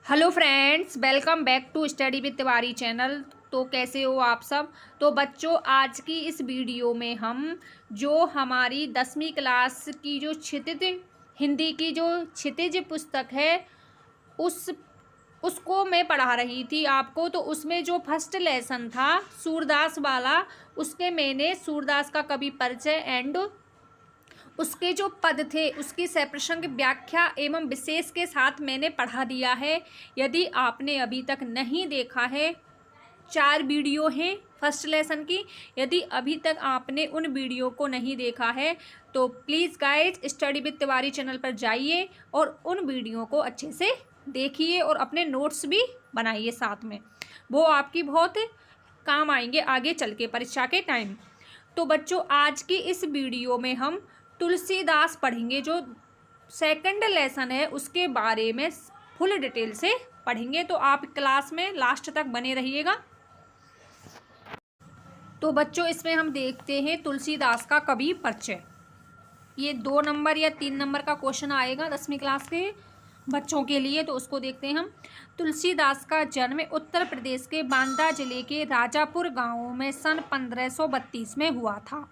Hello friends, welcome back to study with Tiwari channel. तो कैसे हो आप सब। तो बच्चों, आज की इस वीडियो में हम जो हमारी 10वीं क्लास की जो क्षितिज हिंदी की जो क्षितिज पुस्तक है उसको मैं पढ़ा रही थी आपको। तो उसमें जो फर्स्ट लेसन था सूरदास वाला, उसके मैंने सूरदास का कवि परिचय एंड उसके जो पद थे उसकी सप्रसंग व्याख्या एवं विशेष के साथ मैंने पढ़ा दिया है। यदि आपने अभी तक नहीं देखा है, 4 वीडियो हैं फर्स्ट लेसन की। यदि अभी तक आपने उन वीडियो को नहीं देखा है तो please guys study with Tiwari channel पर जाइए और उन वीडियो को अच्छे से देखिए और अपने नोट्स भी बनाइए साथ में। वो आपकी बहुत काम आएंगे आगे चल के परीक्षा के टाइम। तो बच्चों, आज की इस वीडियो में हम तुलसीदास पढ़ेंगे। जो सेकंड लेसन है उसके बारे में फुल डिटेल से पढ़ेंगे। तो आप क्लास में लास्ट तक बने रहिएगा। तो बच्चों, इसमें हम देखते हैं तुलसीदास का कवि परिचय। ये 2 नंबर या 3 नंबर का क्वेश्चन आएगा 10वीं क्लास के बच्चों के लिए। तो उसको देखते हैं हम। तुलसीदास का जन्म उत्तर प्रदेश के बांदा जिले के राजापुर गांव में सन 1532 में हुआ था।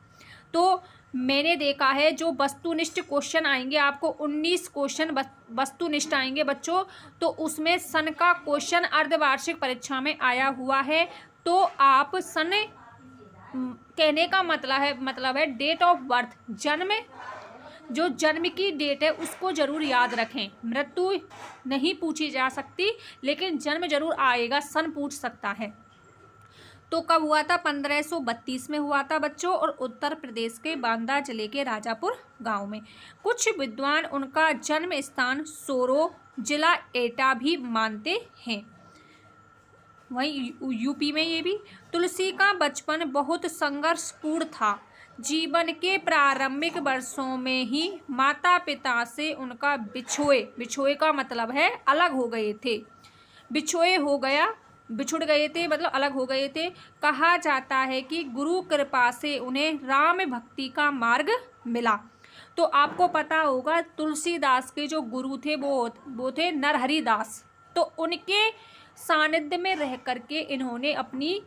तो मैंने देखा है जो वस्तुनिष्ठ क्वेश्चन आएंगे आपको 19 क्वेश्चन वस्तुनिष्ठ आएंगे बच्चों। तो उसमें सन का क्वेश्चन अर्धवार्षिक परीक्षा में आया हुआ है। तो आप सन कहने का मतलब है डेट ऑफ बर्थ, जो जन्म की डेट है उसको जरूर याद रखें। मृत्यु नहीं पूछी जा सकती लेकिन जन्म जरूर आएगा, सन पूछ सकता है। तो कब हुआ था? 1532 में हुआ था बच्चों, और उत्तर प्रदेश के बांदा जिले के राजापुर गांव में। कुछ विद्वान उनका जन्म स्थान सोरो जिला एटा भी मानते हैं, वहीं यूपी में। ये भी तुलसी का बचपन बहुत संघर्षपूर्ण था। जीवन के प्रारंभिक वर्षों में ही माता पिता से उनका बिछोए का मतलब है अलग हो गए थे। बिछुड़ गए थे मतलब अलग हो गए थे। कहा जाता है कि गुरु कृपा से उन्हें राम भक्ति का मार्ग मिला। तो आपको पता होगा तुलसीदास के जो गुरु थे वो थे नरहरि दास। तो उनके सानिध्य में रह करके इन्होंने अपनी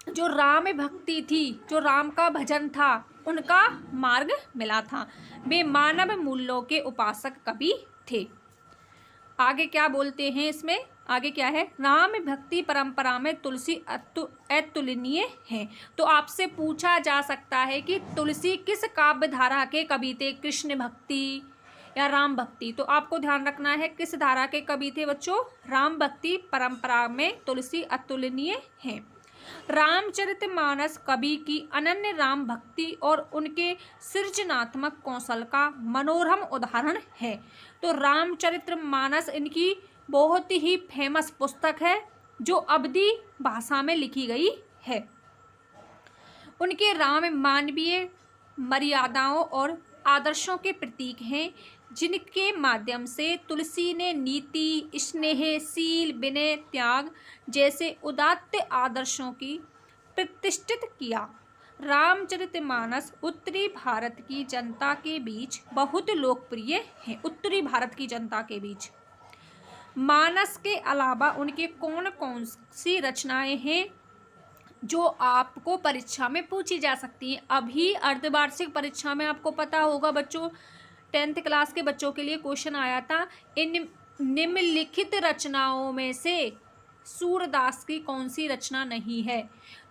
जो राम भक्ति थी, जो राम का भजन था, उनका मार्ग मिला था। वे मानव मूल्यों के उपासक कवि थे। आगे क्या बोलते हैं इसमें? आगे क्या है? राम भक्ति परंपरा में तुलसी अतुलनीय है। तो आपसे पूछा जा सकता है कि तुलसी किस काव्य धारा के कवि थे, कृष्ण भक्ति या राम भक्ति। तो आपको ध्यान रखना है किस धारा के कवि थे बच्चों। राम भक्ति परंपरा में तुलसी अतुलनीय है। रामचरितमानस कवि की अनन्य राम भक्ति और उनके सृजनात्मक कौशल का मनोरम उदाहरण है। तो रामचरितमानस इनकी बहुत ही फेमस पुस्तक है जो अवधी भाषा में लिखी गई है। उनके राम मानवीय मर्यादाओं और आदर्शों के प्रतीक हैं, जिनके माध्यम से तुलसी ने नीति, स्नेह, शील, विनय, त्याग जैसे उदात्त आदर्शों की प्रतिष्ठित किया। रामचरितमानस उत्तरी भारत की जनता के बीच बहुत लोकप्रिय है। उत्तरी भारत की जनता के बीच मानस के अलावा उनके कौन कौन सी रचनाएं हैं जो आपको परीक्षा में पूछी जा सकती हैं। अभी अर्धवार्षिक परीक्षा में आपको पता होगा बच्चों, 10th क्लास के बच्चों के लिए क्वेश्चन आया था, इन निम्नलिखित रचनाओं में से सूरदास की कौन सी रचना नहीं है।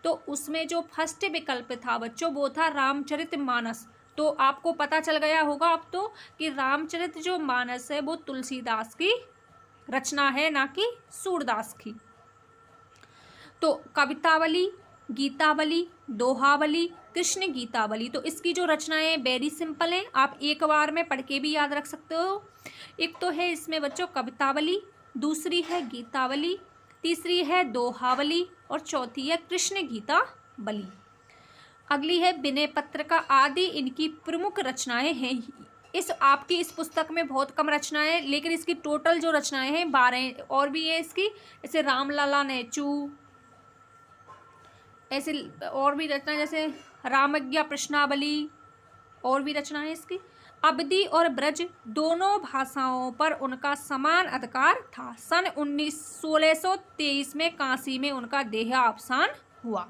तो उसमें जो फर्स्ट विकल्प था बच्चों वो था रामचरितमानस। तो आपको पता चल गया होगा अब तो कि रामचरित जो मानस है वो तुलसीदास की रचना है, ना कि सूरदास की। तो कवितावली, गीतावली, दोहावली, कृष्ण गीतावली, तो इसकी जो रचनाएं वेरी सिंपल हैं, आप एक बार में पढ़ के भी याद रख सकते हो। एक तो है इसमें बच्चों कवितावली, दूसरी है गीतावली, तीसरी है दोहावली और चौथी है कृष्ण गीतावली। अगली है विनय पत्रिका आदि इनकी प्रमुख रचनाएं हैं। आपकी इस पुस्तक में बहुत कम रचनाएं हैं, लेकिन इसकी टोटल जो रचनाएं हैं 12 और भी है इसकी, जैसे रामलला नेचू, ऐसे और भी रचना जैसे रामज्ञा प्रश्नावली, और भी रचना है इसकी। अवधी और ब्रज दोनों भाषाओं पर उनका समान अधिकार था। सन 1623 में काशी में उनका देहावसान हुआ।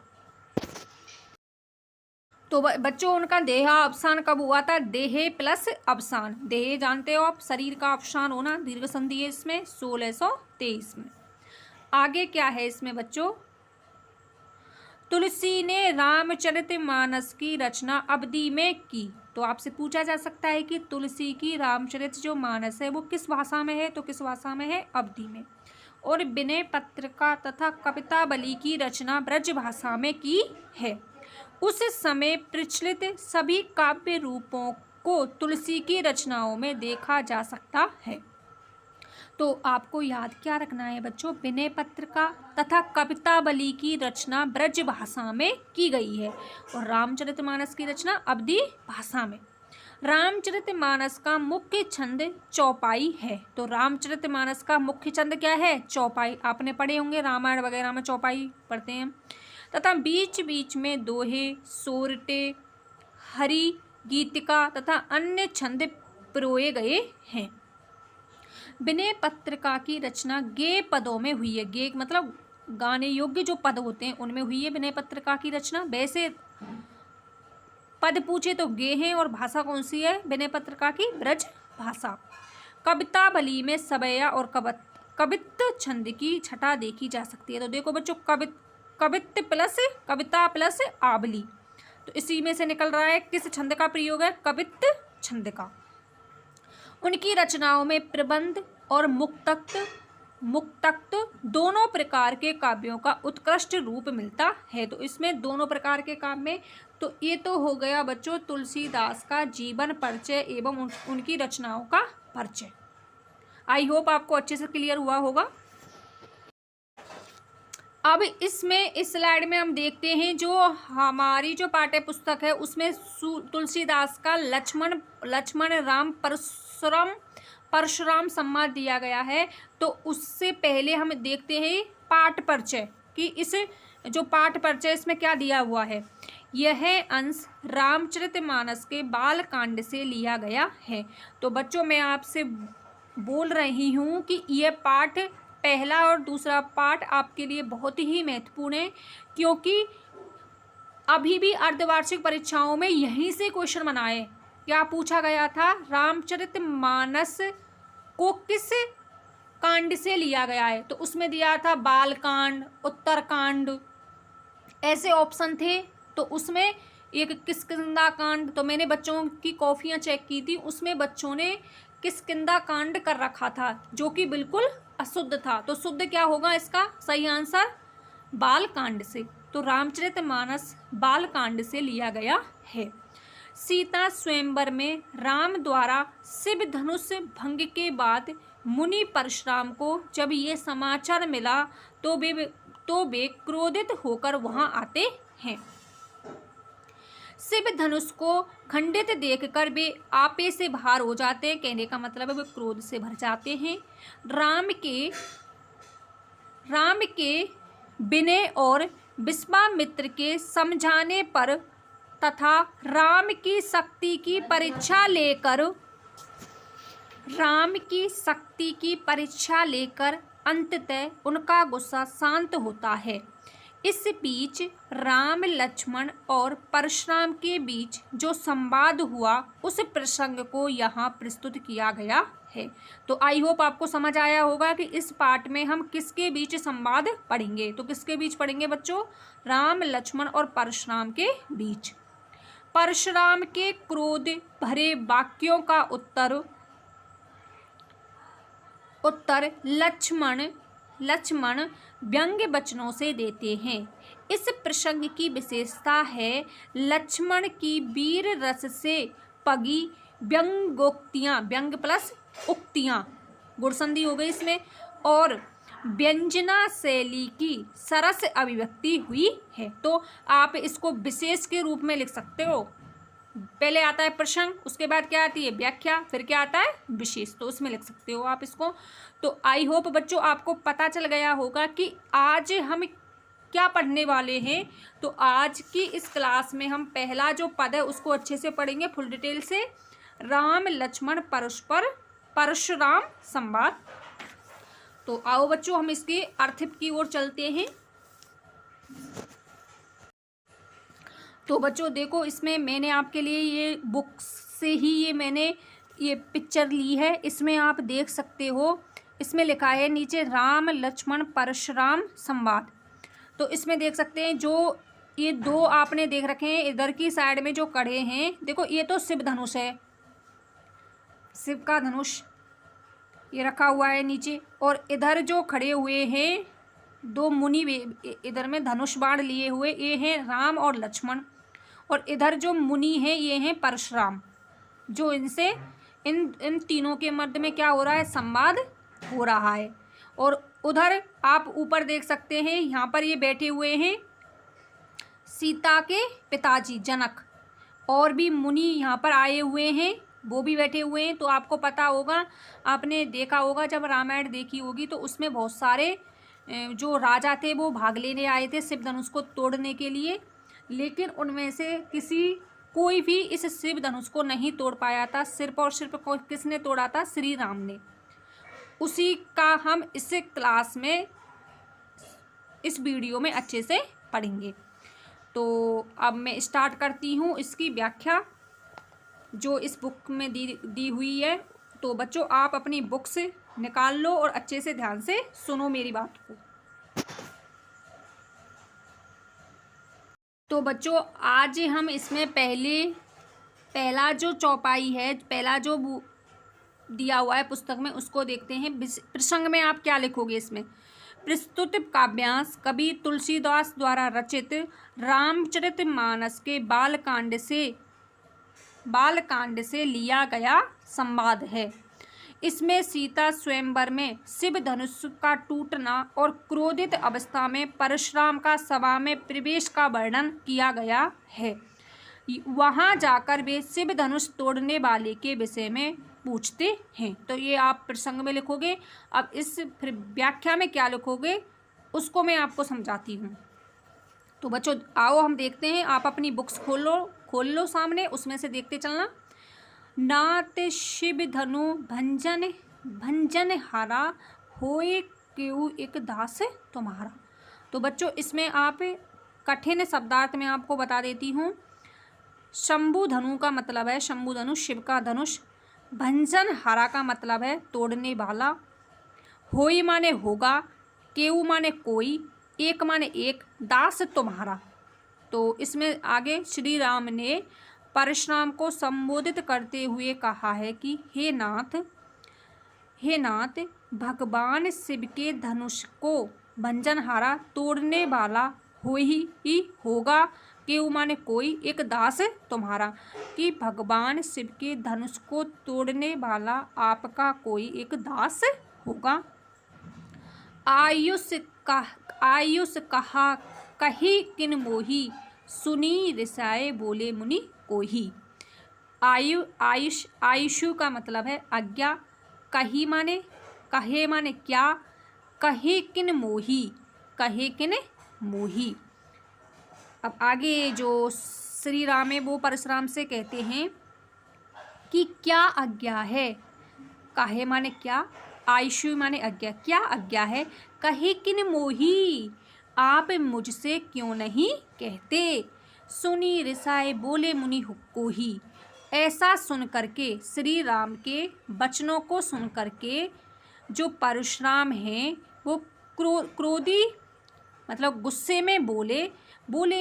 तो बच्चों उनका देहावसान कब हुआ था? देह प्लस अवसान, देह जानते हो आप, शरीर का अवसान होना, दीर्घ संधि है इसमें, 1623 में। आगे क्या है इसमें बच्चों? तुलसी ने रामचरितमानस की रचना अवधी में की। तो आपसे पूछा जा सकता है कि तुलसी की रामचरित जो मानस है वो किस भाषा में है? तो किस भाषा में है? अवधी में। और विनय पत्रिका तथा कवितावली की रचना ब्रज भाषा में की है। उस समय प्रचलित सभी काव्य रूपों को तुलसी की रचनाओं में देखा जा सकता है। तो आपको याद क्या रखना है बच्चों? विनय पत्रिका तथा कवितावली की रचना ब्रज भाषा में की गई है और रामचरितमानस की रचना अवधी भाषा में। रामचरितमानस का मुख्य छंद चौपाई है। तो रामचरितमानस का मुख्य छंद क्या है? चौपाई। आपने पढ़े होंगे, रामायण वगैरह में चौपाई पढ़ते हैं। तथा बीच बीच में दोहे, सोरठे, हरि गीतिका तथा अन्य छंद पिरोए गए हैं। विनय पत्रिका की रचना गे पदों में हुई है। गे मतलब गाने योग्य जो पद होते हैं उनमें हुई है विनय पत्रिका की रचना। वैसे पद पूछे तो गे हैं और भाषा कौन सी है विनय पत्रिका की? ब्रज भाषा। कवितावली में सवैया और कवित्त छंद की छटा देखी जा सकती है। तो देखो बच्चों, कवित्त प्लस कविता प्लस आवली, तो इसी में से निकल रहा है किस छंद का प्रयोग है? कवित्त छंद का। उनकी रचनाओं में प्रबंध और मुक्तक दोनों प्रकार के काव्यों का उत्कृष्ट रूप मिलता है। तो इसमें दोनों प्रकार के काव्य में, तो ये तो हो गया बच्चों तुलसीदास का जीवन परिचय एवं उनकी रचनाओं का परिचय। आई होप आपको अच्छे से क्लियर हुआ होगा। अब इसमें इस स्लाइड में हम देखते हैं जो हमारी जो पाठ्य पुस्तक है उसमें तुलसीदास का लक्ष्मण राम परशुराम संवाद दिया गया है। तो उससे पहले हम देखते हैं पाठ परिचय कि इस जो पाठ परिचय इसमें क्या दिया हुआ है। यह अंश रामचरितमानस के बाल कांड से लिया गया है। तो बच्चों मैं आपसे बोल रही हूँ कि यह पाठ, पहला और दूसरा पाठ आपके लिए बहुत ही महत्वपूर्ण है, क्योंकि अभी भी अर्धवार्षिक परीक्षाओं में यहीं से क्वेश्चन बनाए। क्या पूछा गया था? रामचरितमानस को किस कांड से लिया गया है? तो उसमें दिया था बाल कांड, उत्तरकांड, ऐसे ऑप्शन थे। तो उसमें एक किष्किंधा कांड, तो मैंने बच्चों की कॉपियाँ चेक की थी, उसमें बच्चों ने किष्किंधा कांड कर रखा था जो कि बिल्कुल अशुद्ध था। तो शुद्ध क्या होगा इसका सही आंसर? बाल कांड से। तो रामचरितमानस बाल कांड से लिया गया है। सीता स्वयंवर में राम द्वारा शिव धनुष भंग के बाद मुनि परशुराम को जब ये समाचार मिला तो वे क्रोधित होकर वहां आते हैं। शिव धनुष को खंडित देखकर वे आपे से बाहर हो जाते हैं। कहने का मतलब है वे क्रोध से भर जाते हैं। राम के विनय और विश्वामित्र के समझाने पर तथा राम की शक्ति की परीक्षा लेकर अंततः उनका गुस्सा शांत होता है। इस बीच राम, लक्ष्मण और परशुराम के बीच जो संवाद हुआ उस प्रसंग को यहाँ प्रस्तुत किया गया है। तो आई होप आपको समझ आया होगा कि इस पाठ में हम किसके बीच संवाद पढ़ेंगे। तो किसके बीच पढ़ेंगे बच्चों? राम, लक्ष्मण और परशुराम के बीच। परशुराम के क्रोध भरे वाक्यों का उत्तर लक्ष्मण व्यंग्य वचनों से देते हैं। इस प्रसंग की विशेषता है लक्ष्मण की वीर रस से पगी व्यंग्योक्तियाँ, व्यंग प्लस उक्तियाँ, गुणसंधि हो गई इसमें, और व्यंजना शैली की सरस अभिव्यक्ति हुई है। तो आप इसको विशेष के रूप में लिख सकते हो। पहले आता है प्रसंग, उसके बाद क्या आती है व्याख्या, फिर क्या आता है विशेष, तो उसमें लिख सकते हो आप इसको। तो आई होप बच्चों आपको पता चल गया होगा कि आज हम क्या पढ़ने वाले हैं। तो आज की इस क्लास में हम पहला जो पद है उसको अच्छे से पढ़ेंगे फुल डिटेल से। राम लक्ष्मण परस्पर परशुराम संवाद। तो आओ बच्चों हम इसके अर्थ की ओर चलते हैं। तो बच्चों देखो, इसमें मैंने आपके लिए ये बुक से ही मैंने ये पिक्चर ली है। इसमें आप देख सकते हो, इसमें लिखा है नीचे राम लक्ष्मण परशुराम संवाद। तो इसमें देख सकते हैं जो ये दो आपने देख रखे हैं इधर की साइड में जो कड़े हैं, देखो ये तो शिव धनुष है, शिव का धनुष ये रखा हुआ है नीचे। और इधर जो खड़े हुए हैं दो मुनि इधर में धनुष बाण लिए हुए, ये हैं राम और लक्ष्मण। और इधर जो मुनि हैं ये हैं परशुराम, जो इनसे इन तीनों के मध्य में क्या हो रहा है, संवाद हो रहा है। और उधर आप ऊपर देख सकते हैं, यहाँ पर ये बैठे हुए हैं सीता के पिताजी जनक, और भी मुनि यहाँ पर आए हुए हैं, वो भी बैठे हुए हैं। तो आपको पता होगा, आपने देखा होगा जब रामायण देखी होगी तो उसमें बहुत सारे जो राजा थे वो भाग लेने आए थे शिव धनुष को तोड़ने के लिए, लेकिन उनमें से कोई भी इस शिव धनुष को नहीं तोड़ पाया था। सिर्फ और सिर्फ किसने तोड़ा था, श्री राम ने। उसी का हम इस क्लास में इस वीडियो में अच्छे से पढ़ेंगे। तो अब मैं स्टार्ट करती हूँ इसकी व्याख्या जो इस बुक में दी हुई है। तो बच्चों आप अपनी बुक से निकाल लो और अच्छे से ध्यान से सुनो मेरी बात को। तो बच्चों आज हम इसमें पहला जो चौपाई है, पहला जो दिया हुआ है पुस्तक में, उसको देखते हैं। प्रसंग में आप क्या लिखोगे इसमें, प्रस्तुत काव्यांश कवि तुलसीदास द्वारा रचित रामचरितमानस के बालकांड से लिया गया संवाद है। इसमें सीता स्वयंवर में शिव धनुष का टूटना और क्रोधित अवस्था में परशुराम का सभा में प्रवेश का वर्णन किया गया है। वहां जाकर वे शिव धनुष तोड़ने वाले के विषय में पूछते हैं। तो ये आप प्रसंग में लिखोगे। अब इस फिर व्याख्या में क्या लिखोगे उसको मैं आपको समझाती हूँ। तो बच्चों आओ हम देखते हैं। आप अपनी बुक्स खोल लो सामने, उसमें से देखते चलना। नात शिव धनु भंजन हारा होए क्यों एक दास तुम्हारा। तो बच्चों इसमें आप कठिन शब्दार्थ में आपको बता देती हूँ। शंभु धनु का मतलब है शंभु धनुष, शिव का धनुष। भंजन हारा का मतलब है तोड़ने वाला। होई माने होगा, केऊ माने कोई, एक माने एक, दास तुम्हारा। तो इसमें आगे श्री राम ने परशुराम को संबोधित करते हुए कहा है कि हे नाथ भगवान शिव के धनुष को भंजनहारा तोड़ने वाला ही होगा, केऊ माने कोई, एक दास तुम्हारा। कि भगवान शिव के धनुष को तोड़ने वाला आपका कोई एक दास होगा। आयुष कहा कही किन मोही, सुनी रिसाए बोले मुनि कोही। आयुषु का मतलब है आज्ञा। कहे माने क्या, कहे किन मोही। अब आगे जो श्री राम है वो परशुराम से कहते हैं कि क्या आज्ञा है। कहे माने क्या, आयुषु माने आज्ञा, क्या आज्ञा है। कहे किन मोही, आप मुझसे क्यों नहीं कहते। सुनी रिसाए बोले मुनि कोही। ऐसा सुन करके, श्री राम के वचनों को सुन करके जो परशुराम हैं वो क्रोधी मतलब गुस्से में बोले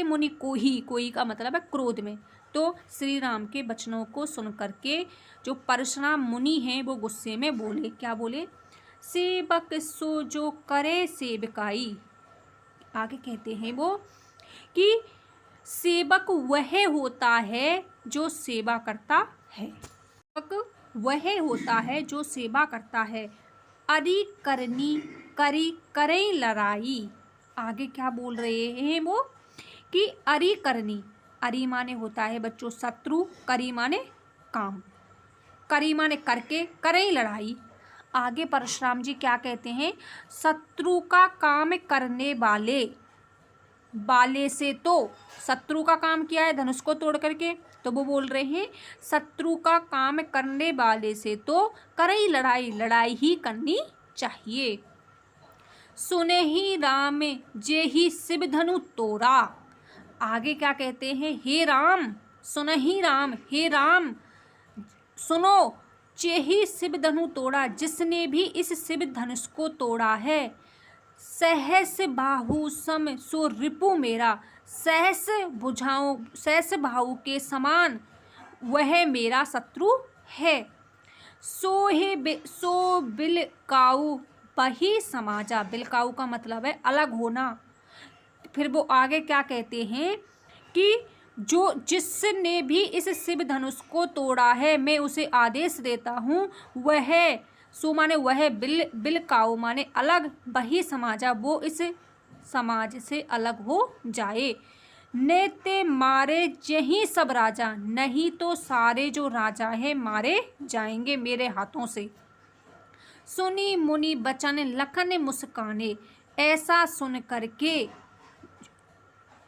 मुनि कोही का मतलब है क्रोध में। तो श्री राम के वचनों को सुन करके जो परशुराम मुनि हैं वो गुस्से में बोले। क्या बोले, सेवक सो जो करे सेवकाई। आगे कहते हैं वो कि सेवक वह होता है जो सेवा करता है। सेवक वह होता है जो सेवा करता है। अरि करनी करें लड़ाई। आगे क्या बोल रहे हैं वो कि अरि करनी, अरि माने होता है बच्चों शत्रु, करी माने काम, करी माने करके, करें लड़ाई। आगे परशुराम जी क्या कहते हैं, शत्रु का काम करने वाले से, तो शत्रु का काम किया है धनुष को तोड़ करके, तो वो बोल रहे हैं शत्रु का काम करने वाले से तो करई लड़ाई, लड़ाई ही करनी चाहिए। सुने ही राम जे ही शिव धनु तोड़ा। आगे क्या कहते हैं, हे राम, सुन ही राम, हे राम सुनो, चेही शिव धनु तोड़ा, जिसने भी इस शिव धनुष को तोड़ा है। सहस बाहु सम सो रिपु मेरा, सहस भुजाओं, सहस बाहु के समान वह मेरा शत्रु है। सो बिलकाऊ बही समाजा, बिलकाऊ का मतलब है अलग होना। फिर वो आगे क्या कहते हैं कि जो जिसने भी इस शिव धनुष को तोड़ा है मैं उसे आदेश देता हूँ, वह सो माने वह बिलकाऊ माने अलग, बही समाजा वो इस समाज से अलग हो जाए। नेते मारे यही सब राजा, नहीं तो सारे जो राजा हैं मारे जाएंगे मेरे हाथों से। सुनी मुनि बचन लखन मुस्काने, ऐसा सुन करके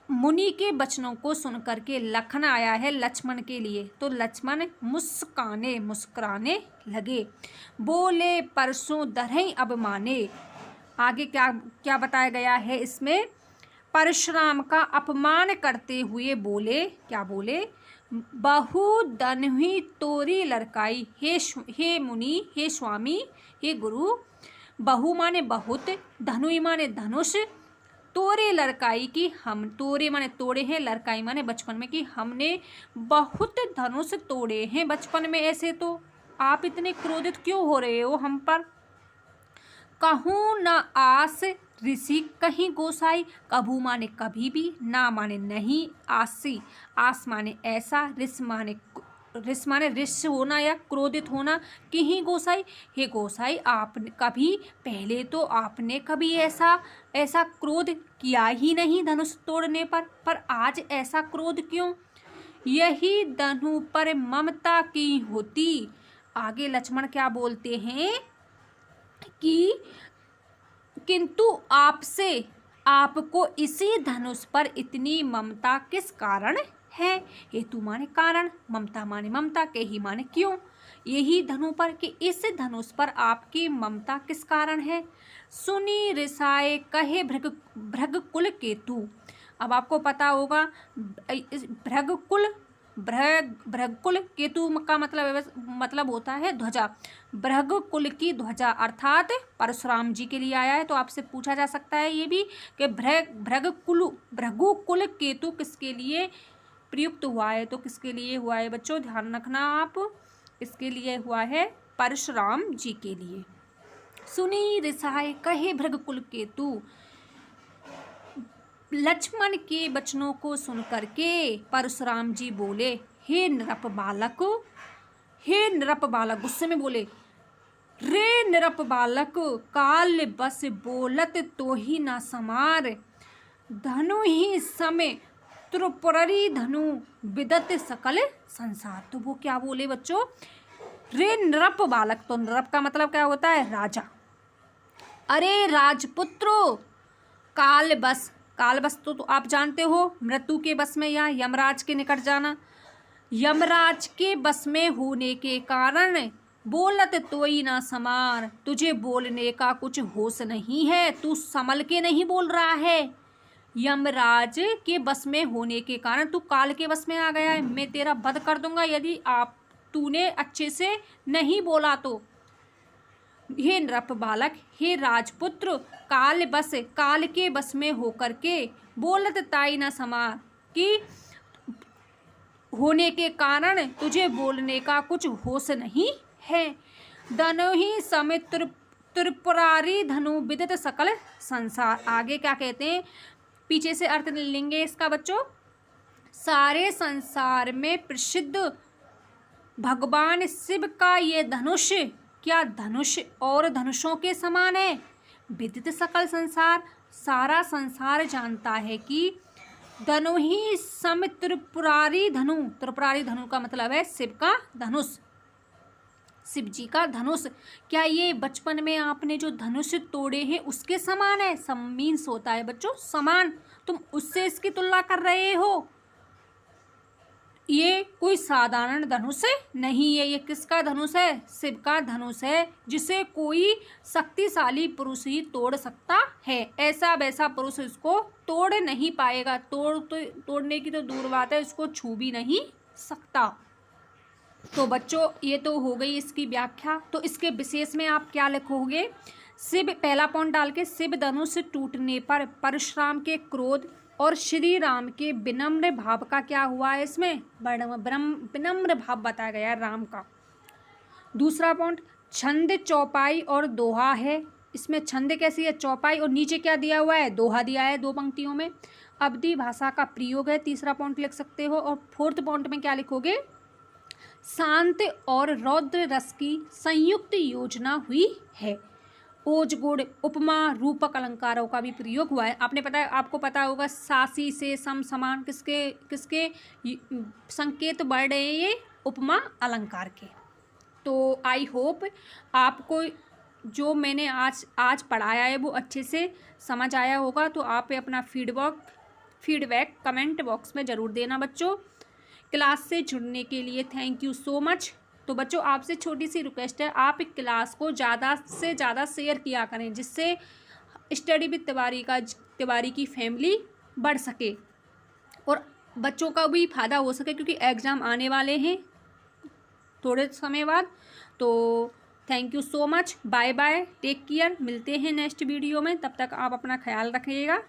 मुनि के वचनों को सुन करके लखन आया है लक्ष्मण के लिए, तो लक्ष्मण मुस्काने, मुस्कुराने लगे। बोले परसों दरहीं अब माने। आगे क्या क्या बताया गया है इसमें, परशुराम का अपमान करते हुए बोले, क्या बोले, बहु दनहि तोरी लड़काई, हे मुनि, हे स्वामी, हे गुरु। बहु माने बहुत, धनुई माने धनुष, तोरे लड़काई की हम, तोरे माने तोड़े हैं, लड़काई माने बचपन में कि हमने बहुत धनुष तोड़े हैं बचपन में, ऐसे तो आप इतने क्रोधित क्यों हो रहे हो हम पर। कहूँ न आस ऋषि कहीं गोसाई, कभू माने कभी भी, ना माने नहीं, आसी, आस माने ऐसा, रिस माने रिस होना या क्रोधित होना, कहीं गोसाई, हे गोसाई आपने कभी पहले तो आपने कभी ऐसा क्रोध किया ही नहीं धनुष तोड़ने पर आज ऐसा क्रोध क्यों। यही धनु पर ममता की होती। आगे लक्ष्मण क्या बोलते हैं कि किंतु आपसे, आपको इसी धनुष पर इतनी ममता किस कारण है। हेतु माने कारण, ममता माने ममता, के ही माने क्यों, यही धनु पर कि इस धनुष पर आपकी ममता किस कारण है। सुनी रिसाए कहे भृगकुल केतु। अब आपको पता होगा भृगकुल केतु का मतलब होता है ध्वजा। भृगकुल की ध्वजा अर्थात परशुराम जी के लिए आया है। तो आपसे पूछा जा सकता है ये भी कि भृगुकुल केतु किसके लिए प्रयुक्त हुआ है, तो किसके लिए हुआ है बच्चों, ध्यान रखना आप, इसके लिए हुआ है परशुराम जी के लिए। सुनी रिसाए कहे भृगकुल केतु, लक्ष्मण के वचनों को सुन करके परशुराम जी बोले, हे नृप बालक, हे नृप बालक, गुस्से में बोले, रे नृप बालक, काल बस बोलत तो ही ना समार, धनु ही समय त्रिपुरी धनु विदत सकल संसार। तो वो क्या बोले बच्चों, रे नृप बालक, तो नृप का मतलब क्या होता है, राजा। अरे राजपुत्रो, काल बस, काल बस तो आप जानते हो मृत्यु के बस में या यमराज के निकट जाना। यमराज के बस में होने के कारण बोलत तोई ना समार, तुझे बोलने का कुछ होश नहीं है, तू संभल के नहीं बोल रहा है। यमराज के बस में होने के कारण तू काल के बस में आ गया है, मैं तेरा वध कर दूंगा यदि तूने अच्छे से नहीं बोला तो। हे नृप बालक, हे राजपुत्र, काल के बस में होकर के बोलत ताई न समार कि होने के कारण तुझे बोलने का कुछ होश नहीं है। धनु ही समय त्रिपुरारी धनु विदित सकल संसार। आगे क्या कहते हैं, पीछे से अर्थ लेंगे इसका बच्चों, सारे संसार में प्रसिद्ध भगवान शिव का ये धनुष क्या धनुष और धनुषों के समान है। विदित सकल संसार, सारा संसार जानता है कि धनु ही सम त्रिपुरारी धनु, त्रिपुरारी धनु का मतलब है शिव का धनुष, शिव जी का धनुष। क्या ये बचपन में आपने जो धनुष तोड़े हैं उसके समान है। सम मीन्स होता है बच्चों समान, तुम उससे इसकी तुलना कर रहे हो। ये कोई साधारण धनुष नहीं है। ये किसका धनुष है? शिव का धनुष है, जिसे कोई शक्तिशाली पुरुष ही तोड़ सकता है। ऐसा वैसा पुरुष इसको तोड़ नहीं पाएगा। तोड़ने की तो दूर बात है, इसको छू भी नहीं सकता। तो बच्चों ये तो हो गई इसकी व्याख्या। तो इसके विशेष में आप क्या लिखोगे? शिव, पहला पॉइंट डाल के, शिव धनुष टूटने पर परशुराम के क्रोध और श्री राम के विनम्र भाव का क्या हुआ है? इसमें विनम्र भाव बताया गया है राम का। दूसरा पॉइंट, छंद, चौपाई और दोहा है। इसमें छंद कैसी है? चौपाई, और नीचे क्या दिया हुआ है? दोहा दिया है 2 पंक्तियों में। अवधी भाषा का प्रयोग है, तीसरा पॉइंट लिख सकते हो। और फोर्थ पॉइंट में क्या लिखोगे? शांत और रौद्र रस की संयुक्त योजना हुई है। ओज, गुण, उपमा, रूपक अलंकारों का भी प्रयोग हुआ है। आपको पता होगा सासी से सम, समान किसके संकेत बढ़ रहे हैं? ये उपमा अलंकार के। तो आई होप आपको जो मैंने आज पढ़ाया है वो अच्छे से समझ आया होगा। तो आप अपना फीडबैक कमेंट बॉक्स में ज़रूर देना बच्चों। क्लास से जुड़ने के लिए थैंक यू सो मच। तो बच्चों आपसे छोटी सी रिक्वेस्ट है, आप क्लास को ज़्यादा से ज़्यादा शेयर किया करें, जिससे स्टडी विद तिवारी की फैमिली बढ़ सके और बच्चों का भी फ़ायदा हो सके, क्योंकि एग्ज़ाम आने वाले हैं थोड़े समय बाद। तो thank you so much, bye bye, take care. मिलते हैं नेक्स्ट वीडियो में, तब तक आप अपना ख्याल रखिएगा।